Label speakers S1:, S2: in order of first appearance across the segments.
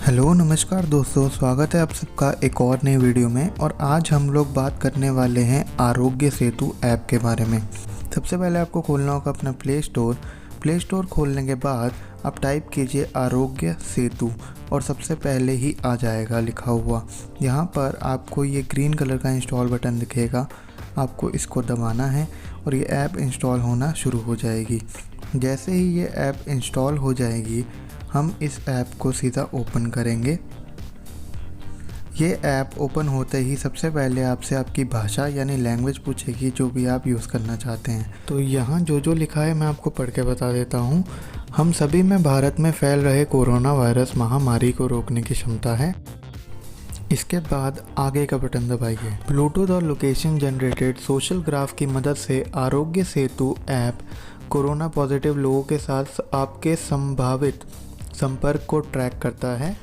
S1: Hello नमस्कार दोस्तों, स्वागत है आप सबका एक और नई वीडियो में। और आज हम लोग बात करने वाले हैं आरोग्य सेतु ऐप के बारे में। सबसे पहले आपको खोलना होगा अपना प्ले स्टोर खोलने के बाद आप टाइप कीजिए आरोग्य सेतु और सबसे पहले ही आ जाएगा लिखा हुआ। यहाँ पर आपको ये ग्रीन कलर का इंस्टॉल बटन दिखेगा, आपको इसको दबाना है और ये ऐप इंस्टॉल होना शुरू हो जाएगी। जैसे ही ये ऐप इंस्टॉल हो जाएगी हम इस ऐप को सीधा ओपन करेंगे। ये ऐप ओपन होते ही सबसे पहले आपसे आपकी भाषा यानी लैंग्वेज पूछेगी, जो भी आप यूज़ करना चाहते हैं। तो यहाँ जो लिखा है मैं आपको पढ़ के बता देता हूँ। हम सभी में भारत में फैल रहे कोरोना वायरस महामारी को रोकने की क्षमता है। इसके बाद आगे का बटन दबाइए। ब्लूटूथ और लोकेशन जनरेटेड सोशल ग्राफ की मदद से Aarogya Setu app corona positive लोगों के साथ आपके संभावित संपर्क को ट्रैक करता है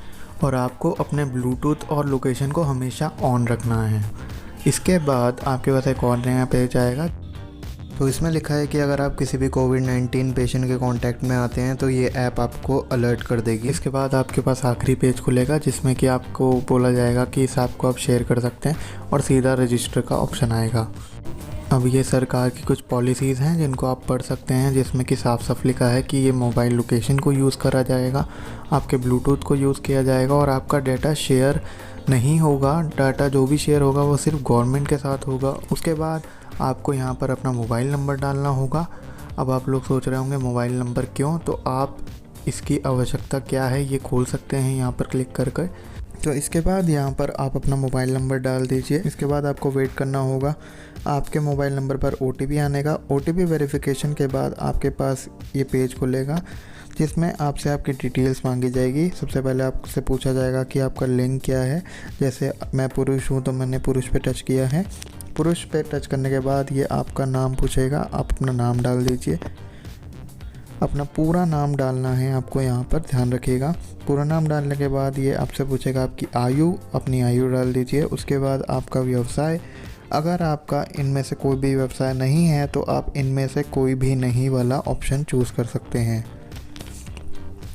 S1: और आपको अपने ब्लूटूथ और लोकेशन को हमेशा ऑन रखना है। इसके बाद आपके पास एक और नया पेज आएगा। तो इसमें लिखा है कि अगर आप किसी भी कोविड-19 पेशेंट के कांटेक्ट में आते हैं तो ये ऐप आपको अलर्ट कर देगी। इसके बाद आपके पास आखिरी पेज खुलेगा जिसमें कि आपको बोला जाएगा कि इस ऐप को आप शेयर कर सकते हैं और सीधा रजिस्टर का ऑप्शन आएगा। अब ये सरकार की कुछ पॉलिसीज़ हैं जिनको आप पढ़ सकते हैं, जिसमें कि साफ साफ लिखा है कि ये मोबाइल लोकेशन को यूज़ करा जाएगा, आपके ब्लूटूथ को यूज़ किया जाएगा और आपका डाटा शेयर नहीं होगा। डाटा जो भी शेयर होगा वो सिर्फ गवर्नमेंट के साथ होगा। उसके बाद आपको यहाँ पर अपना मोबाइल नंबर डालना होगा। अब आप लोग सोच रहे होंगे मोबाइल नंबर क्यों, तो आप इसकी आवश्यकता क्या है ये खोल सकते हैं यहाँ पर क्लिक कर कर। तो इसके बाद यहाँ पर आप अपना मोबाइल नंबर डाल दीजिए। इसके बाद आपको वेट करना होगा, आपके मोबाइल नंबर पर OTP आने का। OTP वेरिफिकेशन के बाद आपके पास ये पेज खुलेगा जिसमें आपसे आपकी डिटेल्स मांगी जाएगी। सबसे पहले आपसे पूछा जाएगा कि आपका लिंग क्या है। जैसे मैं पुरुष हूँ तो मैंने पुरुष पे टच किया है। पुरुष पे टच करने के बाद ये आपका नाम पूछेगा, आप अपना नाम डाल दीजिए। अपना पूरा नाम डालना है आपको, यहाँ पर ध्यान रखिएगा। पूरा नाम डालने के बाद ये आपसे पूछेगा आपकी आयु, अपनी आयु डाल दीजिए। उसके बाद आपका व्यवसाय, अगर आपका इनमें से कोई भी व्यवसाय नहीं है तो आप इनमें से कोई भी नहीं वाला ऑप्शन चूज़ कर सकते हैं।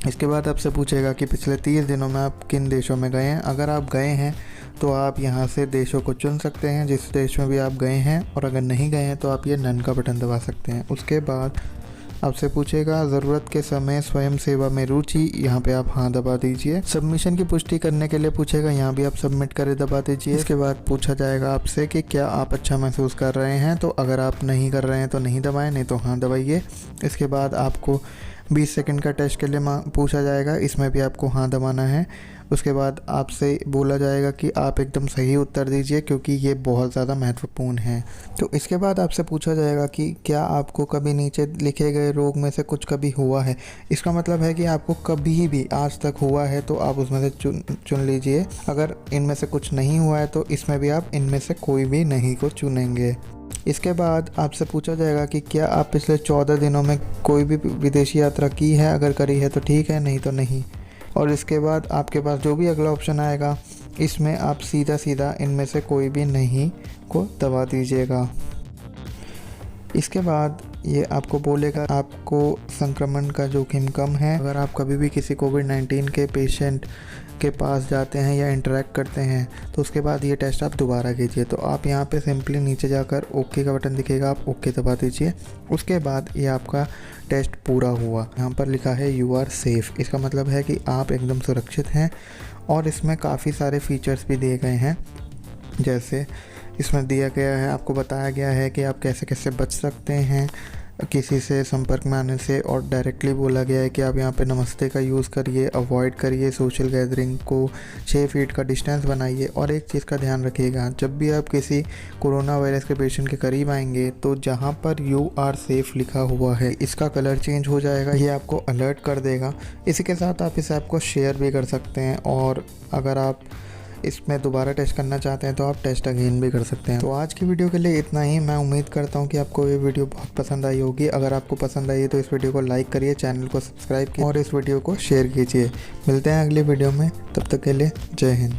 S1: इसके बाद आपसे पूछेगा कि पिछले 30 दिनों में आप किन देशों में गए हैं। अगर आप गए हैं तो आप यहाँ से देशों को चुन सकते हैं जिस देश में भी आप गए हैं, और अगर नहीं गए हैं तो आप ये नन का बटन दबा सकते हैं। उसके बाद आपसे पूछेगा ज़रूरत के समय स्वयं सेवा में रुचि, यहाँ पे आप हाँ दबा दीजिए। सबमिशन की पुष्टि करने के लिए पूछेगा, यहाँ भी आप सबमिट करें दबा दीजिए। इसके बाद पूछा जाएगा आपसे कि क्या आप अच्छा महसूस कर रहे हैं, तो अगर आप नहीं कर रहे हैं तो नहीं दबाएं, नहीं तो हाँ दबाइए। इसके बाद आपको 20 सेकंड का टेस्ट के लिए पूछा जाएगा, इसमें भी आपको हाँ दबाना है। उसके बाद आपसे बोला जाएगा कि आप एकदम सही उत्तर दीजिए क्योंकि ये बहुत ज़्यादा महत्वपूर्ण है। तो इसके बाद आपसे पूछा जाएगा कि क्या आपको कभी नीचे लिखे गए रोग में से कुछ कभी हुआ है। इसका मतलब है कि आपको कभी भी आज तक हुआ है तो आप उसमें से चुन लीजिए। अगर इनमें से कुछ नहीं हुआ है तो इसमें भी आप इनमें से कोई भी नहीं को चुनेंगे। इसके बाद आपसे पूछा जाएगा कि क्या आप पिछले 14 दिनों में कोई भी विदेशी यात्रा की है, अगर करी है तो ठीक है, नहीं तो नहीं। और इसके बाद आपके पास जो भी अगला ऑप्शन आएगा इसमें आप सीधा इनमें से कोई भी नहीं को दबा दीजिएगा। इसके बाद ये आपको बोलेगा आपको संक्रमण का जोखिम कम है। अगर आप कभी भी किसी कोविड-19 के पेशेंट के पास जाते हैं या इंटरेक्ट करते हैं तो उसके बाद ये टेस्ट आप दोबारा कीजिए। तो आप यहाँ पे सिंपली नीचे जाकर ओके का बटन दिखेगा, आप ओके दबा दीजिए। उसके बाद ये आपका टेस्ट पूरा हुआ। यहाँ पर लिखा है यू आर सेफ़, इसका मतलब है कि आप एकदम सुरक्षित हैं। और इसमें काफ़ी सारे फीचर्स भी दिए गए हैं, जैसे इसमें दिया गया है, आपको बताया गया है कि आप कैसे कैसे बच सकते हैं किसी से संपर्क में आने से। और डायरेक्टली बोला गया है कि आप यहाँ पे नमस्ते का यूज़ करिए, अवॉइड करिए सोशल गैदरिंग को, 6 फीट का डिस्टेंस बनाइए। और एक चीज़ का ध्यान रखिएगा, जब भी आप किसी कोरोना वायरस के पेशेंट के करीब आएंगे तो जहाँ पर यू आर सेफ़ लिखा हुआ है इसका कलर चेंज हो जाएगा, ये आपको अलर्ट कर देगा। इसी के साथ आप इस ऐप को शेयर भी कर सकते हैं और अगर आप इसमें दोबारा टेस्ट करना चाहते हैं तो आप टेस्ट अगेन भी कर सकते हैं। तो आज की वीडियो के लिए इतना ही। मैं उम्मीद करता हूं कि आपको ये वीडियो बहुत पसंद आई होगी। अगर आपको पसंद आई है तो इस वीडियो को लाइक करिए, चैनल को सब्सक्राइब कीजिए और इस वीडियो को शेयर कीजिए। मिलते हैं अगली वीडियो में, तब तक के लिए जय हिंद।